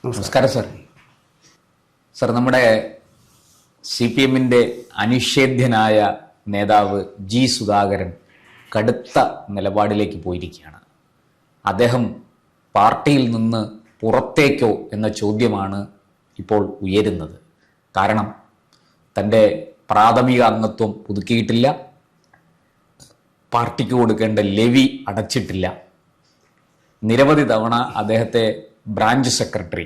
നമസ്കാരം sir. Sir, നമ്മുടെ CPM-ന്റെ അനിഷേധ്യനായ നേതാവ് ജി സുധാകരൻ കടുത്ത നിലപാടിലേക്ക് പോയിരിക്കുകയാണ്. അദ്ദേഹം പാർട്ടിയിൽ നിന്ന് പുറത്തേക്കോ എന്ന ചോദ്യമാണ് ഇപ്പോൾ ഉയരുന്നത്. കാരണം തൻ്റെ പ്രാഥമിക അംഗത്വം പുതുക്കിയിട്ടില്ല, പാർട്ടിക്ക് കൊടുക്കേണ്ട ലെവി അടച്ചിട്ടില്ല, നിരവധി തവണ അദ്ദേഹത്തെ ബ്രാഞ്ച് സെക്രട്ടറി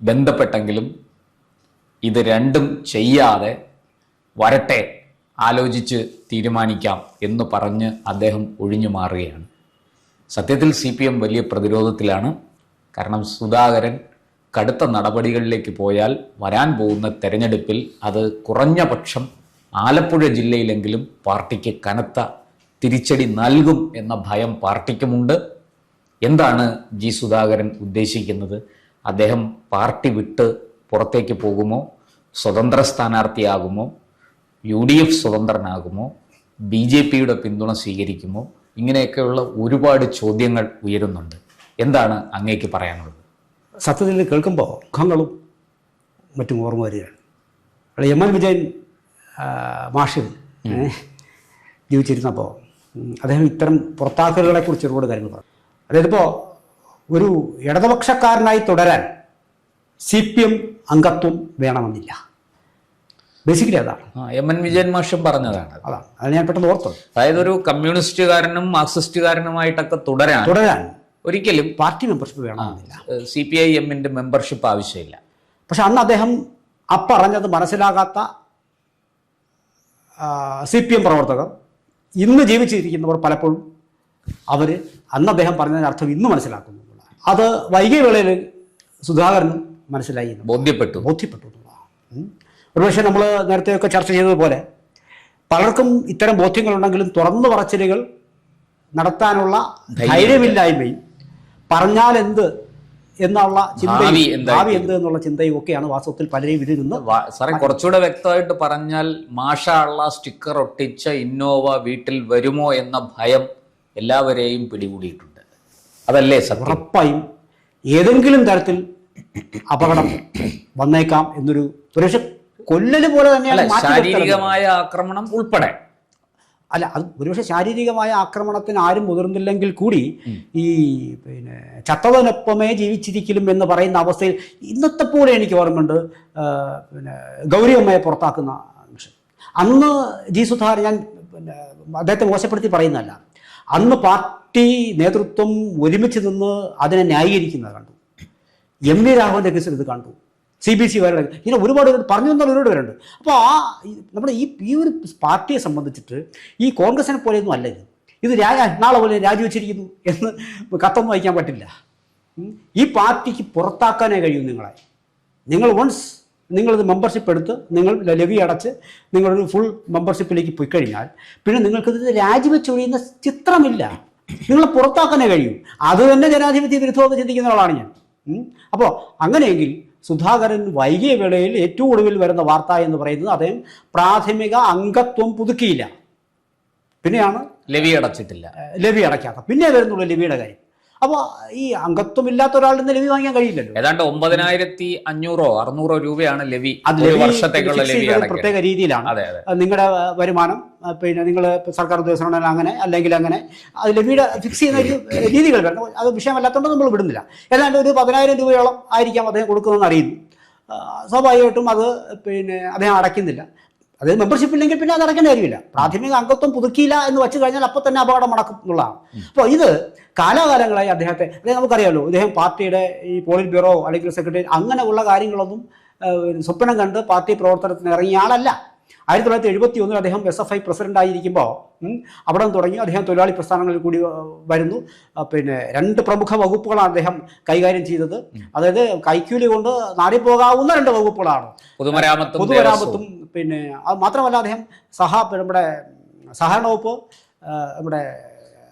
ബന്ധപ്പെട്ടെങ്കിലും ഇത് രണ്ടും ചെയ്യാതെ വരട്ടെ, ആലോചിച്ച് തീരുമാനിക്കാം എന്ന് പറഞ്ഞ് അദ്ദേഹം ഒഴിഞ്ഞു മാറുകയാണ്. സത്യത്തിൽ CPM വലിയ പ്രതിരോധത്തിലാണ്. കാരണം സുധാകരൻ കടുത്ത നടപടികളിലേക്ക് പോയാൽ വരാൻ പോകുന്ന തെരഞ്ഞെടുപ്പിൽ അത് കുറഞ്ഞ പക്ഷം ആലപ്പുഴ ജില്ലയിലെങ്കിലും പാർട്ടിക്ക് കനത്ത തിരിച്ചടി നൽകും എന്ന ഭയം പാർട്ടിക്കുമുണ്ട്. എന്താണ് ജി സുധാകരൻ ഉദ്ദേശിക്കുന്നത്? അദ്ദേഹം പാർട്ടി വിട്ട് പുറത്തേക്ക് പോകുമോ? സ്വതന്ത്ര സ്ഥാനാർത്ഥിയാകുമോ? UDF സ്വതന്ത്രനാകുമോ? BJPയുടെ പിന്തുണ സ്വീകരിക്കുമോ? ഇങ്ങനെയൊക്കെയുള്ള ഒരുപാട് ചോദ്യങ്ങൾ ഉയരുന്നുണ്ട്. എന്താണ് അങ്ങേക്ക് പറയാനുള്ളത്? സത്യത്തിൽ കേൾക്കുമ്പോൾ മുഖങ്ങളും മറ്റും ഓർമ്മ വരികയാണ്. MN വിജയൻ മാഷ് ജീവിച്ചിരുന്നപ്പോൾ അദ്ദേഹം ഇത്തരം പുറത്താക്കലുകളെക്കുറിച്ച് ഒരുപാട് കാര്യങ്ങൾ പറഞ്ഞു. അതായത് ഇപ്പോൾ ഒരു ഇടതുപക്ഷക്കാരനായി തുടരാൻ CPM അംഗത്വം വേണമെന്നില്ല. ബേസിക്കലി അതാണ് MN വിജയൻ മാഷും പറഞ്ഞതാണ്. അത് ഞാൻ പെട്ടെന്ന് ഓർത്തത്. അതായത് ഒരു കമ്മ്യൂണിസ്റ്റുകാരനും മാർക്സിസ്റ്റുകാരനുമായിട്ടൊക്കെ തുടരാൻ ഒരിക്കലും പാർട്ടി മെമ്പർഷിപ്പ് വേണമെന്നില്ല. CPIM-ന്റെ മെമ്പർഷിപ്പ് ആവശ്യമില്ല. പക്ഷെ അന്ന് അദ്ദേഹം പറഞ്ഞത് മനസ്സിലാകാത്ത CPM പ്രവർത്തകർ, ഇന്ന് ജീവിച്ചിരിക്കുന്നവർ പലപ്പോഴും അന്ന് അദ്ദേഹം പറഞ്ഞതിന് അർത്ഥം ഇന്ന് മനസ്സിലാക്കുന്നു. അത് വൈകിയ വേളയിൽ സുധാകരനും മനസ്സിലായി, ബോധ്യപ്പെട്ടു എന്നുള്ളതാണ്. ഒരുപക്ഷെ നമ്മൾ നേരത്തെയൊക്കെ ചർച്ച ചെയ്തതുപോലെ പലർക്കും ഇത്തരം ബോധ്യങ്ങളുണ്ടെങ്കിലും തുറന്നു പറച്ചിലുകൾ നടത്താനുള്ള ധൈര്യമില്ലായ്മയും പറഞ്ഞാൽ എന്ത് എന്നുള്ള ചിന്തയും ഭാവി എന്ത് എന്നുള്ള ചിന്തയും ഒക്കെയാണ് വാസ്തവത്തിൽ പലരെയും ഇതിൽ നിന്ന്. സാറേ, കുറച്ചുകൂടെ വ്യക്തമായിട്ട് പറഞ്ഞാൽ മാഷാ അള്ളാ സ്റ്റിക്കർ ഒട്ടിച്ച ഇന്നോവ വീട്ടിൽ വരുമോ എന്ന ഭയം എല്ലാവരെയും പിടികൂടിയിട്ടുണ്ട്. അതല്ലേ സത്യം? ഉറപ്പായും ഏതെങ്കിലും തരത്തിൽ അപകടം വന്നേക്കാം എന്നൊരു സുരക്ഷ കൊല്ലല് പോലെ തന്നെയാണ്. ശാരീരികമായ ആക്രമണം ഉൾപ്പെടെ അല്ല, അത് ഒരുപക്ഷെ ശാരീരികമായ ആക്രമണത്തിന് ആരും മുതിർന്നില്ലെങ്കിൽ കൂടി ഈ ചത്തവനൊപ്പമേ ജീവിച്ചിരിക്കലും എന്ന് പറയുന്ന അവസ്ഥയിൽ ഇന്നത്തെ പോലെ എനിക്ക് ഓർമ്മയുണ്ട് ഗൗരി അമ്മയെ പുറത്താക്കുന്ന നിമിഷം. അന്ന് ജി സുധാകരൻ, ഞാൻ അദ്ദേഹത്തെ മോശപ്പെടുത്തി പറയുന്നതല്ല, അന്ന് പാർട്ടി നേതൃത്വം ഒരുമിച്ച് നിന്ന് അതിനെ ന്യായീകരിക്കുന്നത് കണ്ടു. MV രാഘവന്റെ കേസിൽ ഇത് കണ്ടു. CBC വരെ ഇങ്ങനെ ഒരുപാട് പറഞ്ഞു തന്നവരോട് വരുന്നുണ്ട്. അപ്പോൾ നമ്മുടെ ഈ ഒരു പാർട്ടിയെ സംബന്ധിച്ചിട്ട് ഈ കോൺഗ്രസിനെ പോലെയൊന്നും അല്ല ഇത് നാളെ പോലെ രാജിവെച്ചിരിക്കുന്നു എന്ന് കത്തൊന്നും വായിക്കാൻ പറ്റില്ല. ഈ പാർട്ടിക്ക് പുറത്താക്കാനേ കഴിയും നിങ്ങളെ. നിങ്ങൾ വൺസ് നിങ്ങളിത് മെമ്പർഷിപ്പ് എടുത്ത് നിങ്ങൾ ലെവി അടച്ച് നിങ്ങളൊരു ഫുൾ മെമ്പർഷിപ്പിലേക്ക് പോയി കഴിഞ്ഞാൽ പിന്നെ നിങ്ങൾക്കിത് രാജിവെച്ചൊഴിയുന്ന ചിത്രമില്ല. നിങ്ങളെ പുറത്താക്കാനേ കഴിയും. അത് തന്നെ ജനാധിപത്യ വിരുദ്ധമെന്ന് ചിന്തിക്കുന്ന ആളാണ് ഞാൻ. അപ്പോൾ അങ്ങനെയെങ്കിൽ സുധാകരൻ വൈകിയ വേളയിൽ ഏറ്റവും ഒടുവിൽ വരുന്ന വാർത്ത എന്ന് പറയുന്നത് അദ്ദേഹം പ്രാഥമിക അംഗത്വം പുതുക്കിയില്ല, പിന്നെയാണ് ലെവി അടച്ചിട്ടില്ല. ലെവി അടയ്ക്കാത്ത പിന്നെ വരുന്നുള്ളൂ ലെവിയുടെ കാര്യം. അപ്പോൾ ഈ അംഗത്വം ഇല്ലാത്ത ഒരാളിൽ നിന്ന് ലെവി വാങ്ങിക്കാൻ കഴിയില്ലല്ലോ. ഏതാണ്ട് 9,500 600 രൂപയാണ് ലെവി. വർഷത്തേക്കുള്ള ലെവി പ്രത്യേക രീതിയിലാണ്. നിങ്ങളുടെ വരുമാനം, പിന്നെ നിങ്ങൾ സർക്കാർ ഉദ്യോഗസ്ഥനാണെങ്കിൽ അങ്ങനെ, അല്ലെങ്കിൽ അങ്ങനെ, അത് ലെവിയുടെ ഫിക്സ് ചെയ്യുന്ന രീതികൾ വരണം. അത് വിഷയമല്ലാത്തതുകൊണ്ട് നമ്മൾ വിടുന്നില്ല. ഏതാണ്ട് ഒരു 10,000 രൂപയോളം ആയിരിക്കാം അദ്ദേഹം കൊടുക്കുന്നതെന്ന് അറിയുന്നു. സ്വാഭാവികമായിട്ടും അത് അദ്ദേഹം അടയ്ക്കുന്നില്ല. അതായത് മെമ്പർഷിപ്പ് ഇല്ലെങ്കിൽ പിന്നെ അത് അടയ്ക്കേണ്ട കാര്യമില്ല. പ്രാഥമിക അംഗത്വം പുതുക്കിയില്ല എന്ന് വെച്ച് കഴിഞ്ഞാൽ അപ്പോൾ തന്നെ അപകടം നടക്കും എന്നുള്ളതാണ്. അപ്പോൾ ഇത് കാലാകാലങ്ങളായി അദ്ദേഹത്തെ, അതായത് നമുക്കറിയാമല്ലോ, ഇദ്ദേഹം പാർട്ടിയുടെ ഈ പോളിറ്റ് ബ്യൂറോ അല്ലെങ്കിൽ സെക്രട്ടറി അങ്ങനെയുള്ള കാര്യങ്ങളൊന്നും സ്വപ്നം കണ്ട് പാർട്ടി പ്രവർത്തനത്തിന് ഇറങ്ങിയ ആളല്ല. 1971 അദ്ദേഹം SFI പ്രസിഡൻ്റായിരിക്കുമ്പോൾ അവിടെ നിന്ന് തുടങ്ങി അദ്ദേഹം തൊഴിലാളി പ്രസ്ഥാനങ്ങളിൽ കൂടി വരുന്നു. 2 പ്രമുഖ വകുപ്പുകളാണ് അദ്ദേഹം കൈകാര്യം ചെയ്തത്. അതായത് കൈക്കൂലി കൊണ്ട് നാടിപ്പോകാവുന്ന 2 വകുപ്പുകളാണ് പൊതുമരാമത്തും. പിന്നെ അത് മാത്രമല്ല അദ്ദേഹം നമ്മുടെ സഹകരണ വകുപ്പ്, നമ്മുടെ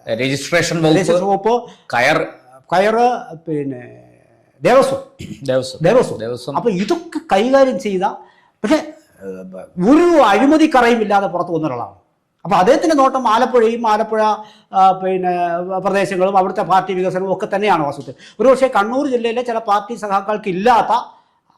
രജിസ്ട്രേഷൻ വകുപ്പ്, കയറ്, പിന്നെ ദേവസ്വം. അപ്പൊ ഇതൊക്കെ കൈകാര്യം ചെയ്ത, പക്ഷെ ഒരു അഴിമതി കറയും ഇല്ലാതെ പുറത്തു വന്ന ഒരാളാണ്. അപ്പോൾ അദ്ദേഹത്തിൻ്റെ നോട്ടം ആലപ്പുഴയും ആലപ്പുഴ പിന്നെ പ്രദേശങ്ങളും അവിടുത്തെ പാർട്ടി വികസനവും ഒക്കെ തന്നെയാണ് വാസ്തവത്തിൽ. ഒരുപക്ഷെ കണ്ണൂർ ജില്ലയിലെ ചില പാർട്ടി സഖാക്കൾക്ക് ഇല്ലാത്ത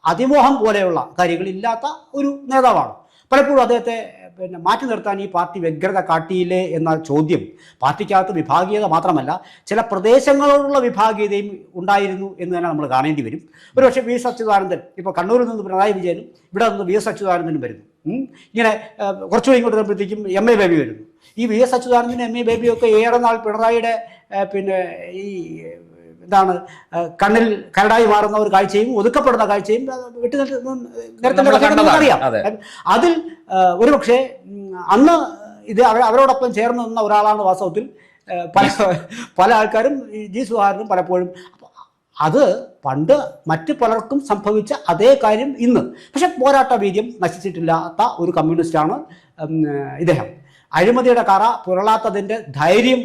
അതിമോഹം പോലെയുള്ള കാര്യങ്ങളില്ലാത്ത ഒരു നേതാവാണ്. പലപ്പോഴും അദ്ദേഹത്തെ പിന്നെ മാറ്റി നിർത്താൻ ഈ പാർട്ടി വ്യഗ്രത കാട്ടിയില്ലേ എന്ന ചോദ്യം പാർട്ടിക്കകത്ത് വിഭാഗീയത മാത്രമല്ല ചില പ്രദേശങ്ങളോടുള്ള വിഭാഗീയതയും ഉണ്ടായിരുന്നു എന്ന് തന്നെ നമ്മൾ കാണേണ്ടി വരും. ഒരുപക്ഷെ വി എസ് അച്യുതാനന്ദൻ ഇപ്പോൾ കണ്ണൂരിൽ നിന്ന് പിണറായി വിജയനും ഇവിടെ നിന്ന് വി എസ് അച്യുതാനന്ദനും വരുന്നു. ഇങ്ങനെ കുറച്ചുകൂടി ഇങ്ങോട്ട് വരുമ്പോഴത്തേക്കും എം എ ബേബി വരുന്നു. ഈ വി എസ് അച്യുതാനന്ദനും എം എ ബേബിയൊക്കെ ഏറെ നാൾ പിണറായിയുടെ പിന്നെ ഈ എന്താണ് കണ്ണിൽ കരടായി മാറുന്ന ഒരു കാഴ്ചയും ഒതുക്കപ്പെടുന്ന കാഴ്ചയും വിട്ടു നേരത്തെ അറിയാം. അതിൽ ഒരുപക്ഷെ അന്ന് ഇത് അവരോടൊപ്പം ചേർന്ന് നിന്ന ഒരാളാണ് വാസ്തവത്തിൽ പല ആൾക്കാരും ജി സുധാകരനും പലപ്പോഴും. അത് പണ്ട് മറ്റ് പലർക്കും സംഭവിച്ച അതേ കാര്യം ഇന്ന്. പക്ഷെ പോരാട്ട വീര്യം നശിച്ചിട്ടില്ലാത്ത ഒരു കമ്മ്യൂണിസ്റ്റാണ് ഇദ്ദേഹം. അഴിമതിയുടെ കറ പുരളാത്തതിൻ്റെ ധൈര്യം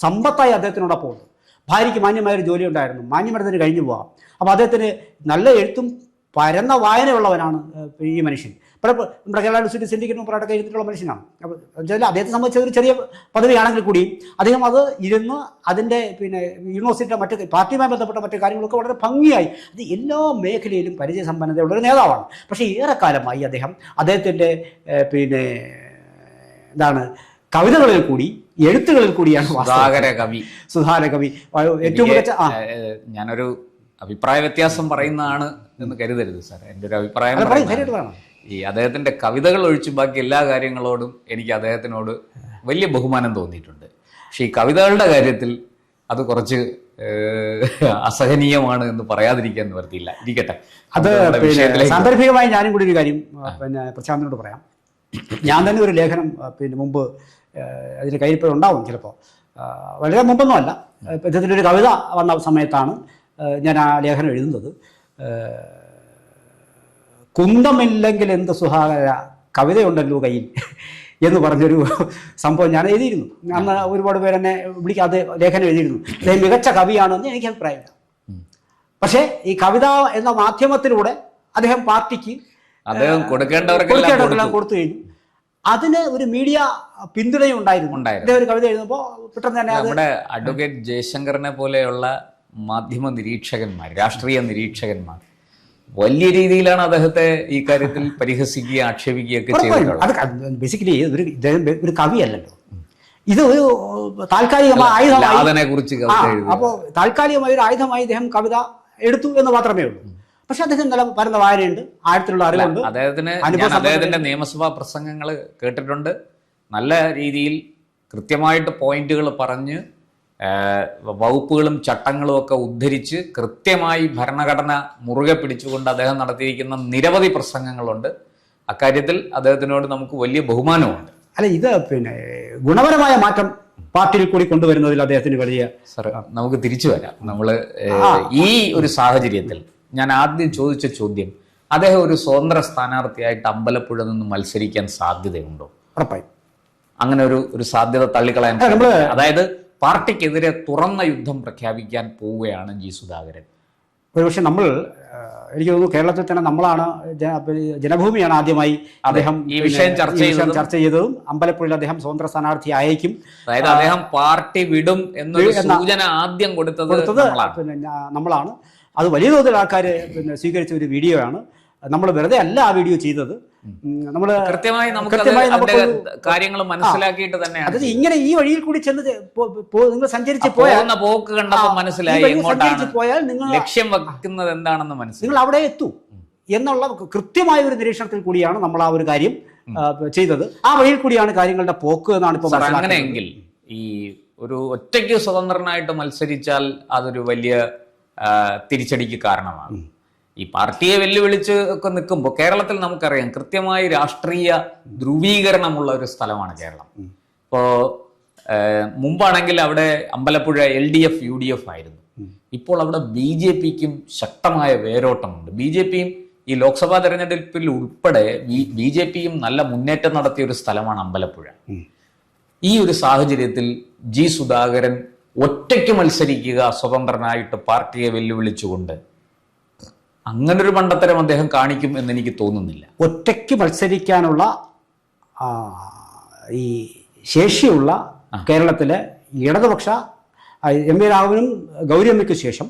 സമ്പത്തായി അദ്ദേഹത്തിനോടൊപ്പം ഉണ്ട്. ഭാര്യയ്ക്ക് മാന്യമായൊരു ജോലി ഉണ്ടായിരുന്നു, മാന്യമെടുത്തിന് കഴിഞ്ഞു പോകാം. അപ്പോൾ അദ്ദേഹത്തിന് നല്ല എഴുത്തും പരന്ന വായനയുള്ളവനാണ് ഈ മനുഷ്യൻ. പലപ്പോൾ നമ്മുടെ കേരള യൂണിവേഴ്സിറ്റി സിൻഡിക്കേറ്റ് പോരാട്ടമൊക്കെ എഴുതിയിട്ടുള്ള മനുഷ്യനാണ്. അപ്പോൾ വെച്ചാൽ അദ്ദേഹത്തെ സംബന്ധിച്ച ഒരു ചെറിയ പദവിയാണെങ്കിൽ കൂടിയും അദ്ദേഹം അത് ഇരുന്ന് അതിൻ്റെ പിന്നെ യൂണിവേഴ്സിറ്റിയുടെ മറ്റ് പാർട്ടിയുമായി ബന്ധപ്പെട്ട മറ്റു കാര്യങ്ങളൊക്കെ വളരെ ഭംഗിയായി അത് എല്ലാ മേഖലയിലും പരിചയസമ്പന്നതയുള്ളൊരു നേതാവാണ്. പക്ഷേ ഏറെക്കാലമായി അദ്ദേഹത്തിൻ്റെ പിന്നെ എന്താണ് കവിതകളിൽ കൂടി എഴുത്തുകളിൽ കൂടിയാണ് സുധാകര കവി ഏറ്റവും മികച്ച. ഞാനൊരു അഭിപ്രായ വ്യത്യാസം പറയുന്നതാണ് എന്ന് കരുതരുത് സാർ. എൻ്റെ ഒരു അഭിപ്രായം ഈ അദ്ദേഹത്തിന്റെ കവിതകൾ ഒഴിച്ച് ബാക്കി എല്ലാ കാര്യങ്ങളോടും എനിക്ക് അദ്ദേഹത്തിനോട് വലിയ ബഹുമാനം തോന്നിയിട്ടുണ്ട്. പക്ഷെ ഈ കവിതകളുടെ കാര്യത്തിൽ അത് കുറച്ച് അസഹനീയമാണ് എന്ന് പറയാതിരിക്കാൻ നിവർത്തിയില്ല. ഇരിക്കട്ടെ, അത് സാന്ദർഭികമായി ഞാനും കൂടി ഒരു കാര്യം പിന്നെ പ്രശാന്തിനോട് പറയാം. ഞാൻ തന്നെ ഒരു ലേഖനം പിന്നെ മുമ്പ് അതിൻ്റെ കയ്യിൽപ്പോഴുണ്ടാവും ചിലപ്പോൾ, വളരെ മുമ്പൊന്നും അല്ല, ഇദ്ദേഹത്തിൻ്റെ ഒരു കവിത വന്ന സമയത്താണ് ഞാൻ ആ ലേഖനം എഴുതുന്നത്. കുന്തമില്ലെങ്കിൽ എന്ത് സുഹാകര കവിതയുണ്ടല്ലോ കയ്യിൽ എന്ന് പറഞ്ഞൊരു സംഭവം ഞാൻ എഴുതിയിരുന്നു. അന്ന് ഒരുപാട് പേര് എന്നെ വിളിക്കാതെ ലേഖനം എഴുതിയിരുന്നു. അദ്ദേഹം മികച്ച കവിയാണെന്ന് എനിക്ക് അഭിപ്രായമില്ല. പക്ഷേ ഈ കവിത എന്ന മാധ്യമത്തിലൂടെ അദ്ദേഹം പാർട്ടിക്ക് കൊടുക്കേണ്ടവർക്കെല്ലാം കൊടുത്തു കഴിഞ്ഞു. അതിന് ഒരു മീഡിയ പിന്തുണയും ഉണ്ടായിരുന്നു. ഒരു കവിത എഴുതുമ്പോൾ പെട്ടെന്ന് തന്നെ നമ്മുടെ അഡ്വക്കേറ്റ് ജയശങ്കറിനെ പോലെയുള്ള മാധ്യമ നിരീക്ഷകന്മാർ, രാഷ്ട്രീയ നിരീക്ഷകന്മാർ വലിയ രീതിയിലാണ് അദ്ദേഹത്തെ ഈ കാര്യത്തിൽ പരിഹസിക്കുകയും ആക്ഷേപിക്കുകയൊക്കെ ചെയ്തിട്ടുള്ളത്. അത് ബേസിക്കലി ഒരു കവിയല്ലല്ലോ, ഇത് ഒരു താൽക്കാലികമായ ആയുധമായി കുറിച്ച്. അപ്പോൾ താൽക്കാലികമായ ഒരു ആയുധമായി ഇദ്ദേഹം കവിത എടുത്തു എന്ന് മാത്രമേ ഉള്ളൂ. പക്ഷെ അദ്ദേഹം നല്ല പരന്ന വായനയുണ്ട്, ആഴത്തിലുള്ള അറിവുണ്ട്. അദ്ദേഹത്തിന്റെ നിയമസഭാ പ്രസംഗങ്ങൾ കേട്ടിട്ടുണ്ട്. നല്ല രീതിയിൽ കൃത്യമായിട്ട് പോയിന്റുകൾ പറഞ്ഞ് വകുപ്പുകളും ചട്ടങ്ങളും ഒക്കെ ഉദ്ധരിച്ച് കൃത്യമായി ഭരണഘടന മുറുകെ പിടിച്ചുകൊണ്ട് അദ്ദേഹം നടത്തിയിരിക്കുന്ന നിരവധി പ്രസംഗങ്ങളുണ്ട്. അക്കാര്യത്തിൽ അദ്ദേഹത്തിനോട് നമുക്ക് വലിയ ബഹുമാനമുണ്ട്. അല്ല, ഇത് പിന്നെ ഗുണപരമായ മാറ്റം പാർട്ടിയിൽ കൂടി കൊണ്ടുവരുന്നതിൽ അദ്ദേഹത്തിന് വലിയ. സാർ, നമുക്ക് തിരിച്ചു വരാം. നമ്മൾ ഈ ഒരു സാഹചര്യത്തിൽ ഞാൻ ആദ്യം ചോദിച്ച ചോദ്യം, അദ്ദേഹം ഒരു സ്വതന്ത്ര സ്ഥാനാർത്ഥിയായിട്ട് അമ്പലപ്പുഴ നിന്ന് മത്സരിക്കാൻ സാധ്യതയുണ്ടോ? ഉറപ്പായും അങ്ങനെ ഒരു സാധ്യത തള്ളിക്കളയാൻ, അതായത് പാർട്ടിക്കെതിരെ തുറന്ന യുദ്ധം പ്രഖ്യാപിക്കാൻ പോവുകയാണ് ജി സുധാകരൻ. ഒരുപക്ഷെ എനിക്ക് തോന്നുന്നു കേരളത്തിൽ തന്നെ നമ്മളാണ് ജനഭൂമിയാണ് ആദ്യമായി അദ്ദേഹം ഈ വിഷയം ചർച്ച ചെയ്തതും. അമ്പലപ്പുഴയിൽ അദ്ദേഹം സ്വതന്ത്ര സ്ഥാനാർത്ഥി ആയേക്കും, അതായത് അദ്ദേഹം പാർട്ടി വിടും എന്നൊരു സൂചന ആദ്യം കൊടുത്തത് പിന്നെ നമ്മളാണ്. അത് വലിയ തോതിൽ ആൾക്കാർ പിന്നെ സ്വീകരിച്ച ഒരു വീഡിയോ ആണ്. നമ്മൾ വെറുതെ അല്ല ആ വീഡിയോ ചെയ്തത്. നമ്മൾ കൃത്യമായി കാര്യങ്ങൾ മനസ്സിലാക്കിയിട്ട് തന്നെയാണ്. അതായത് ഇങ്ങനെ ഈ വഴിയിൽ കൂടി ചെന്ന് നിങ്ങൾ സഞ്ചരിച്ച് പോയാൽ പോക്ക് കണ്ടപ്പോൾ മനസ്സിലായി പോയാൽ നിങ്ങൾ ലക്ഷ്യം വെക്കുന്നത് എന്താണെന്ന് മനസ്സിലായി, നിങ്ങൾ അവിടെ എത്തൂ എന്നുള്ള കൃത്യമായ ഒരു നിരീക്ഷണത്തിൽ കൂടിയാണ് നമ്മൾ ആ ഒരു കാര്യം ചെയ്തത്. ആ വഴിയിൽ കൂടിയാണ് കാര്യങ്ങളുടെ പോക്ക് എന്നാണ് ഇപ്പോൾ മനസ്സിലാക്കുന്നത്. അങ്ങനെയെങ്കിൽ ഈ ഒരു ഒറ്റയ്ക്ക് സ്വതന്ത്രനായിട്ട് മത്സരിച്ചാൽ അതൊരു വലിയ തിരിച്ചടിക്ക് കാരണമാണ്. ഈ പാർട്ടിയെ വെല്ലുവിളിച്ച് ഒക്കെ നിൽക്കുമ്പോൾ കേരളത്തിൽ നമുക്കറിയാം കൃത്യമായി രാഷ്ട്രീയ ധ്രുവീകരണമുള്ള ഒരു സ്ഥലമാണ് കേരളം. ഇപ്പോൾ മുമ്പാണെങ്കിൽ അവിടെ അമ്പലപ്പുഴ LDF UDF ആയിരുന്നു. ഇപ്പോൾ അവിടെ BJPക്കും ശക്തമായ വേരോട്ടമുണ്ട്. BJPയും ഈ ലോക്സഭാ തെരഞ്ഞെടുപ്പിൽ ഉൾപ്പെടെ BJPയും നല്ല മുന്നേറ്റം നടത്തിയ ഒരു സ്ഥലമാണ് അമ്പലപ്പുഴ. ഈ ഒരു സാഹചര്യത്തിൽ ജി സുധാകരൻ ഒറ്റയ്ക്ക് മത്സരിക്കുക സ്വതന്ത്രനായിട്ട് പാർട്ടിയെ വെല്ലുവിളിച്ചുകൊണ്ട്, അങ്ങനൊരു മണ്ടത്തരം അദ്ദേഹം കാണിക്കും എന്ന് എനിക്ക് തോന്നുന്നില്ല. ഒറ്റയ്ക്ക് മത്സരിക്കാനുള്ള ഈ ശേഷിയുള്ള കേരളത്തിലെ ഇടതുപക്ഷ എം വി രാഘവനും ഗൗരിയമ്മയ്ക്ക് ശേഷം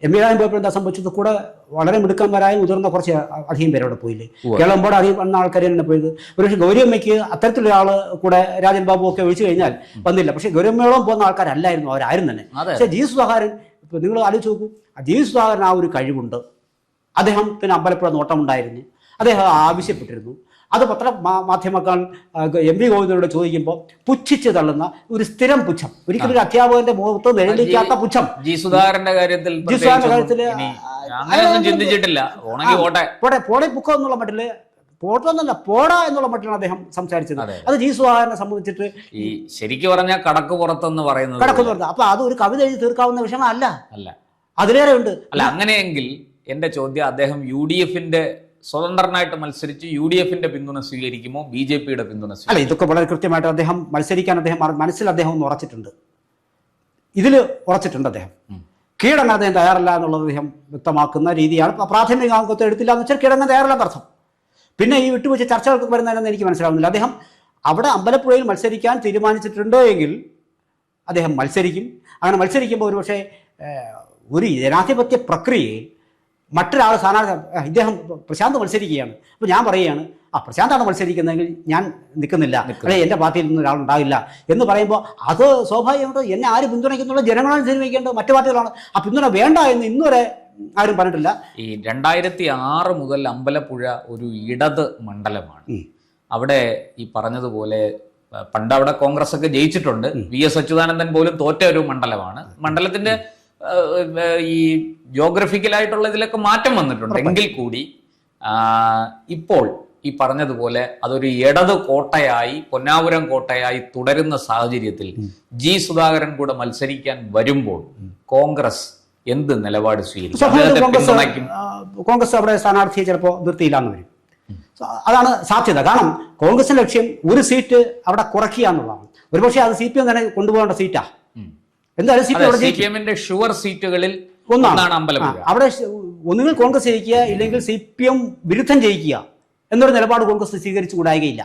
എം വി രാഘവൻ പോയപ്പോൾ എന്താ സംഭവിച്ചത്? കൂടെ വളരെ മിടുക്കന്മാരായ മുതിർന്ന കുറച്ച് അധികം പേര് അവിടെ പോയില്ലേ? കേരളം പോടെ അധികം വന്ന ആൾക്കാർ തന്നെ പോയത്. ഒരുപക്ഷെ ഗൗരിയമ്മയ്ക്ക് അത്തരത്തിലുള്ള ആൾ കൂടെ രാജൻ ബാബു ഒക്കെ ഒഴിച്ചു കഴിഞ്ഞാൽ വന്നില്ല. പക്ഷേ ഗൗരിയമ്മയോളം പോകുന്ന ആൾക്കാരല്ലായിരുന്നു അവരാരും തന്നെ. പക്ഷേ ജി സുധാകരൻ, ഇപ്പോൾ നിങ്ങൾ ആലോചിച്ച് നോക്കൂ, ജി സുധാകരൻ ആ ഒരു കഴിവുണ്ട്. അദ്ദേഹത്തിന് അമ്പലപ്പുഴ നോട്ടമുണ്ടായിരുന്നു, അദ്ദേഹം ആവശ്യപ്പെട്ടിരുന്നു. അത് മാധ്യമങ്ങൾ എം വി ഗോവിന്ദനോട് ചോദിക്കുമ്പോൾ പുച്ഛിച്ച് തള്ളുന്ന ഒരു സ്ഥിരം പുച്ഛം, ഒരിക്കലും ഒരു അധ്യാപകന്റെ മുഖത്ത് നിഴലിക്കാത്ത പുച്ഛം. ജി സുധാകരന്റെ കാര്യത്തിൽ ചിന്തിച്ചിട്ടില്ല. പോടെ പുക്കം എന്നുള്ള മട്ടില്, പോട്ടെന്നല്ല പോടാ എന്നുള്ള മട്ടിലാണ് അദ്ദേഹം സംസാരിച്ചത്. അത് ജി സുധാകരനെ സംബന്ധിച്ചിട്ട് ഈ ശരിക്കും പറഞ്ഞാൽ കടക്ക് പുറത്തെന്ന് പറയുന്നത് കടക്ക് പുറത്ത്. അപ്പൊ അത് ഒരു കവിത എഴുതി തീർക്കാവുന്ന വിഷയം അല്ല, അതിലേറെ ഉണ്ട്. അല്ല, അങ്ങനെയെങ്കിൽ എന്റെ ചോദ്യം, അദ്ദേഹം UDFന്റെ സ്വതന്ത്രനായിട്ട് മത്സരിച്ച് UDFന്റെ പിന്തുണ സ്വീകരിക്കുമോ, BJPയുടെ പിന്തുണ സ്വീകരിക്കുമോ? അല്ല, ഇതൊക്കെ വളരെ കൃത്യമായിട്ട് അദ്ദേഹം മത്സരിക്കാൻ മനസ്സിൽ അദ്ദേഹം ഒന്ന് ഉറച്ചിട്ടുണ്ട്. ഇതിൽ ഉറച്ചിട്ടുണ്ട് അദ്ദേഹം. കീഴടങ്ങാൻ അദ്ദേഹം തയ്യാറല്ല എന്നുള്ളത് അദ്ദേഹം വ്യക്തമാക്കുന്ന രീതിയാണ്. പ്രാഥമിക അംഗത്വം എടുത്തില്ല എന്ന് വെച്ചാൽ കീഴടങ്ങാൻ തയ്യാറല്ലാത്ത അർത്ഥം. പിന്നെ ഈ വിട്ടുവെച്ച ചർച്ചകൾക്ക് വരുന്നതെന്ന് എനിക്ക് മനസ്സിലാവുന്നില്ല. അദ്ദേഹം അവിടെ അമ്പലപ്പുഴയിൽ മത്സരിക്കാൻ തീരുമാനിച്ചിട്ടുണ്ട് എങ്കിൽ അദ്ദേഹം മത്സരിക്കും. അങ്ങനെ മത്സരിക്കുമ്പോൾ ഒരുപക്ഷെ ഒരു ജനാധിപത്യ പ്രക്രിയയിൽ മറ്റൊരാൾ സ്ഥാനാർത്ഥി, ഇദ്ദേഹം പ്രശാന്ത് മത്സരിക്കുകയാണ്, അപ്പോൾ ഞാൻ പറയുകയാണ് പ്രശാന്താണ് മത്സരിക്കുന്നതെങ്കിൽ ഞാൻ നിൽക്കുന്നില്ല, അല്ലെ എൻ്റെ പാർട്ടിയിൽ നിന്ന് ഒരാളുണ്ടാകില്ല എന്ന് പറയുമ്പോൾ അത് സ്വാഭാവികമായിട്ട് എന്നെ ആര് പിന്തുണയ്ക്കുന്നുള്ള ജനങ്ങളാണ് തീരുമാനിക്കേണ്ടത്, മറ്റു പാർട്ടികളാണ്. ആ പിന്തുണ വേണ്ട എന്ന് ഇന്നുവരെ ആരും പറഞ്ഞിട്ടില്ല. ഈ 2006 മുതൽ അമ്പലപ്പുഴ ഒരു ഇടത് മണ്ഡലമാണ്. അവിടെ ഈ പറഞ്ഞതുപോലെ പണ്ട് അവിടെ കോൺഗ്രസ് ഒക്കെ ജയിച്ചിട്ടുണ്ട്. VS അച്യുതാനന്ദൻ പോലും തോറ്റ ഒരു മണ്ഡലമാണ്. മണ്ഡലത്തിന്റെ ഈ ജിയോഗ്രഫിക്കലായിട്ടുള്ള ഇതിലൊക്കെ മാറ്റം വന്നിട്ടുണ്ട്. എങ്കിൽ കൂടി ഇപ്പോൾ ഈ പറഞ്ഞതുപോലെ അതൊരു ഇടത് കോട്ടയായി, പൊന്നാപുരം കോട്ടയായി തുടരുന്ന സാഹചര്യത്തിൽ ജി സുധാകരൻ കൂടെ മത്സരിക്കാൻ വരുമ്പോൾ കോൺഗ്രസ് എന്ത് നിലപാട് സ്വീകരിക്കും? കോൺഗ്രസ് അവിടെ സ്ഥാനാർത്ഥിയെ ചിലപ്പോൾ നിർത്തിയില്ലാന്ന് വരും. അതാണ് സാധ്യത. കാരണം കോൺഗ്രസിന്റെ ലക്ഷ്യം ഒരു സീറ്റ് അവിടെ കുറയ്ക്കുക എന്നുള്ളതാണ്. ഒരുപക്ഷെ അത് CPM തന്നെ കൊണ്ടുപോകേണ്ട സീറ്റാ. എന്തായാലും CPMന്റെ ഷുവർ സീറ്റുകളിൽ ഒന്നാണ് അമ്പലപ്പുഴ. അവിടെ ഒന്നുകിൽ കോൺഗ്രസ് ജയിക്കുക, ഇല്ലെങ്കിൽ CPM വിരുദ്ധം ജയിക്കുക എന്നൊരു നിലപാട് കോൺഗ്രസ് സ്വീകരിച്ചു കൂടായികയില്ല.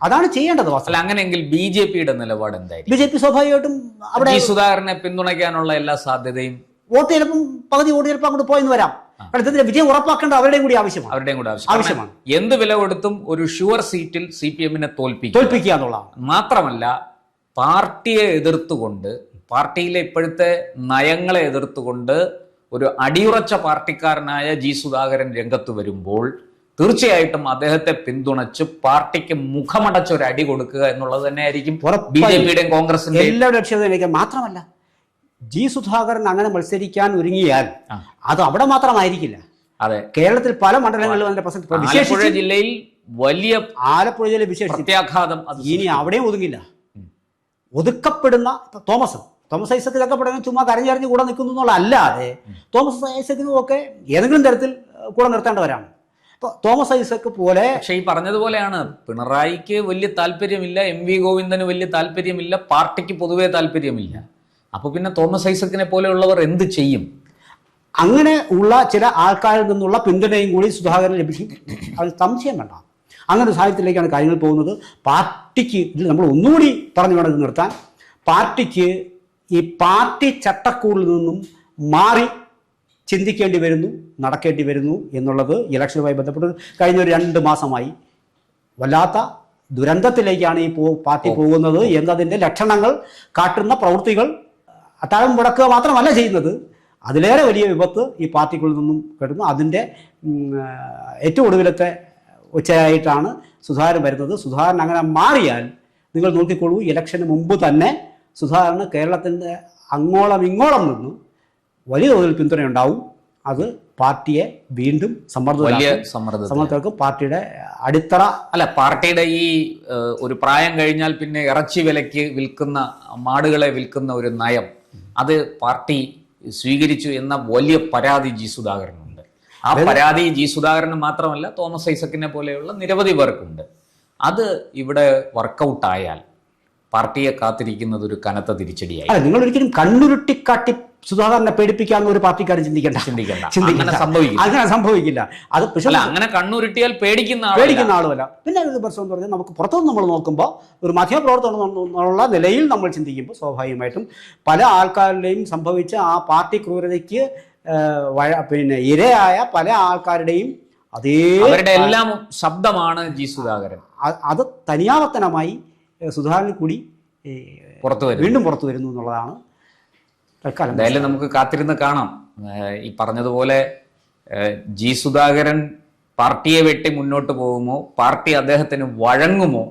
അതാണ് ചെയ്യേണ്ടത്. അല്ല, അങ്ങനെയെങ്കിൽ BJPയുടെ നിലപാട് എന്തായിരിക്കും? BJP സ്വാഭാവികമായിട്ടും അവിടെ സുധാകരനെ പിന്തുണയ്ക്കാനുള്ള എല്ലാ സാധ്യതയും, വോട്ട് ചിലപ്പം പകുതി വോട്ട് ചിലപ്പോൾ അങ്ങോട്ട് പോയെന്ന് വരാം. ഇതിന്റെ വിജയം ഉറപ്പാക്കേണ്ട അവരുടെയും കൂടി ആവശ്യമാണ്. എന്ത് വില കൊടുത്തും ഒരു ഷുവർ സീറ്റിൽ CPMനെ തോൽപ്പിക്കുക എന്നുള്ളതാണ്. മാത്രമല്ല, പാർട്ടിയെ എതിർത്തുകൊണ്ട്, പാർട്ടിയിലെ ഇപ്പോഴത്തെ നയങ്ങളെ എതിർത്തുകൊണ്ട് ഒരു അടിയുറച്ച പാർട്ടിക്കാരനായ ജി സുധാകരൻ രംഗത്ത് വരുമ്പോൾ തീർച്ചയായിട്ടും അദ്ദേഹത്തെ പിന്തുണച്ച് പാർട്ടിക്ക് മുഖമടച്ച ഒരു അടി കൊടുക്കുക എന്നുള്ളത് തന്നെയായിരിക്കും BJPയുടെയും കോൺഗ്രസിന്റെയും എല്ലാവരുടെ ലക്ഷ്യം. മാത്രമല്ല, ജി സുധാകരൻ അങ്ങനെ മത്സരിക്കാൻ ഒരുങ്ങിയാൽ അത് അവിടെ മാത്രമായിരിക്കില്ല. അതെ, കേരളത്തിൽ പല മണ്ഡലങ്ങളിലും അതിന്റെ ആലപ്പുഴ ജില്ലയിൽ വലിയ ആലപ്പുഴ ജില്ലയിൽ പ്രത്യാഘാതം ഇനി അവിടെയും ഒതുങ്ങില്ല. ഒതുക്കപ്പെടുന്ന തോമസ് ഐസക് ഇതൊക്കെ പറയുന്നത് ചുമ്മാ കരഞ്ഞറിഞ്ഞ് കൂടെ നിൽക്കുന്നു എന്നുള്ള അല്ലാതെ തോമസ് ഐസക്കിനും ഒക്കെ ഏതെങ്കിലും തരത്തിൽ കൂടെ നിർത്തേണ്ടവരാണ്. അപ്പോൾ തോമസ് ഐസക് പോലെ, പക്ഷേ ഈ പറഞ്ഞതുപോലെയാണ്, പിണറായിക്ക് വലിയ താല്പര്യമില്ല, MV ഗോവിന്ദന് വലിയ താല്പര്യമില്ല, പാർട്ടിക്ക് പൊതുവേ താല്പര്യമില്ല. അപ്പൊ പിന്നെ തോമസ് ഐസക്കിനെ പോലെയുള്ളവർ എന്ത് ചെയ്യും? അങ്ങനെ ഉള്ള ചില ആൾക്കാരിൽ നിന്നുള്ള പിന്തുണയും കൂടി സുധാകരൻ ലഭിക്കും, അത് സംശയം വേണ്ട. അങ്ങനെ ഒരു സാഹചര്യത്തിലേക്കാണ് കാര്യങ്ങൾ പോകുന്നത്. പാർട്ടിക്ക് ഇതിൽ നമ്മൾ ഒന്നുകൂടി പറഞ്ഞു വേണം ഇത് നിർത്താൻ. പാർട്ടിക്ക് ഈ പാർട്ടി ചട്ടക്കൂടിൽ നിന്നും മാറി ചിന്തിക്കേണ്ടി വരുന്നു, നടക്കേണ്ടി വരുന്നു എന്നുള്ളത് ഇലക്ഷനുമായി ബന്ധപ്പെട്ട് കഴിഞ്ഞ ഒരു 2 മാസമായി വല്ലാത്ത ദുരന്തത്തിലേക്കാണ് ഈ പാർട്ടി പോകുന്നത് എന്നതിൻ്റെ ലക്ഷണങ്ങൾ കാട്ടുന്ന പ്രവൃത്തികൾ അത്താഴം മുടക്കുക മാത്രമല്ല ചെയ്യുന്നത്, അതിലേറെ വലിയ വിപത്ത് ഈ പാർട്ടികളിൽ നിന്നും കിട്ടുന്നു. അതിൻ്റെ ഏറ്റവും ഒടുവിലത്തെ ഉച്ചയായിട്ടാണ് സുധാകരൻ വരുന്നത്. സുധാകരൻ അങ്ങനെ മാറിയാൽ നിങ്ങൾ നോക്കിക്കോളൂ, ഇലക്ഷന് മുമ്പ് തന്നെ സുധാകരന് കേരളത്തിൻ്റെ അങ്ങോളം ഇങ്ങോളം നിന്ന് വലിയ തോതിൽ പിന്തുണയുണ്ടാവും. അത് പാർട്ടിയെ വീണ്ടും സമ്മർദ്ദത്തിലേക്കും പാർട്ടിയുടെ അടിത്തറ അല്ല, പാർട്ടിയുടെ ഈ ഒരു പ്രായം കഴിഞ്ഞാൽ പിന്നെ ഇറച്ചി വിലയ്ക്ക് വിൽക്കുന്ന മാടുകളെ വിൽക്കുന്ന ഒരു നയം അത് പാർട്ടി സ്വീകരിച്ചു എന്ന വലിയ പരാതി ജി സുധാകരനുണ്ട്. ആ പരാതി ജി സുധാകരന് മാത്രമല്ല, തോമസ് ഐസക്കിനെ പോലെയുള്ള നിരവധി പേർക്കുണ്ട്. അത് ഇവിടെ വർക്കൗട്ടായാൽ പാർട്ടിയെ കാത്തിരിക്കുന്നത് ഒരു കനത്ത തിരിച്ചടിയായി. നിങ്ങൾ ഒരിക്കലും കണ്ണുരുട്ടിക്കാട്ടി സുധാകരനെ പേടിപ്പിക്കാമെന്ന് ഒരു പാർട്ടിക്കാരും ചിന്തിക്കണ്ട. അങ്ങനെ സംഭവിക്കില്ല. അങ്ങനെ സംഭവിക്കില്ല. അത് അല്ല, അങ്ങനെ കണ്ണുരുട്ടിയാൽ പേടിക്കുന്ന ആളുമല്ല. പിന്നെ ഒരു പ്രശ്നം എന്ന് പറഞ്ഞാൽ നമുക്ക് പുറത്തുനിന്ന് നമ്മൾ നോക്കുമ്പോൾ ഒരു മാധ്യമപ്രവർത്തനം എന്നുള്ള നിലയിൽ നമ്മൾ ചിന്തിക്കുമ്പോൾ സ്വാഭാവികമായിട്ടും പല ആൾക്കാരുടെയും സംഭവിച്ച ആ പാർട്ടി ക്രൂരതയ്ക്ക് പിന്നെ ഇരയായ പല ആൾക്കാരുടെയും അവരുടെ എല്ലാം ശബ്ദമാണ് ജി സുധാകരൻ. അത് തനിയാവർത്തനമായി സുധാകരൻ കൂടി വീണ്ടും പുറത്തു വരുന്നു എന്നുള്ളതാണ്. എന്തായാലും നമുക്ക് കാത്തിരുന്ന് കാണാം. ഈ പറഞ്ഞതുപോലെ ജി സുധാകരൻ പാർട്ടിയെ വെട്ടി മുന്നോട്ട് പോകുമോ, പാർട്ടി അദ്ദേഹത്തിന് വഴങ്ങുമോ,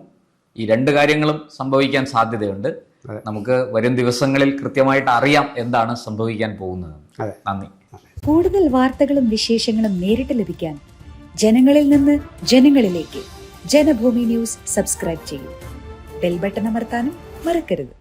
ഈ രണ്ട് കാര്യങ്ങളും സംഭവിക്കാൻ സാധ്യതയുണ്ട്. നമുക്ക് വരും ദിവസങ്ങളിൽ കൃത്യമായിട്ട് അറിയാം എന്താണ് സംഭവിക്കാൻ പോകുന്നത്. നന്ദി. കൂടുതൽ വാർത്തകളും വിശേഷങ്ങളും നേരിട്ട് ലഭിക്കാൻ ജനങ്ങളിൽ നിന്ന് ജനങ്ങളിലേക്ക് ജനഭൂമി ന്യൂസ് സബ്സ്ക്രൈബ് ചെയ്യൂ. ബെൽ ബട്ടൺ അമർത്താനും മറക്കരുത്.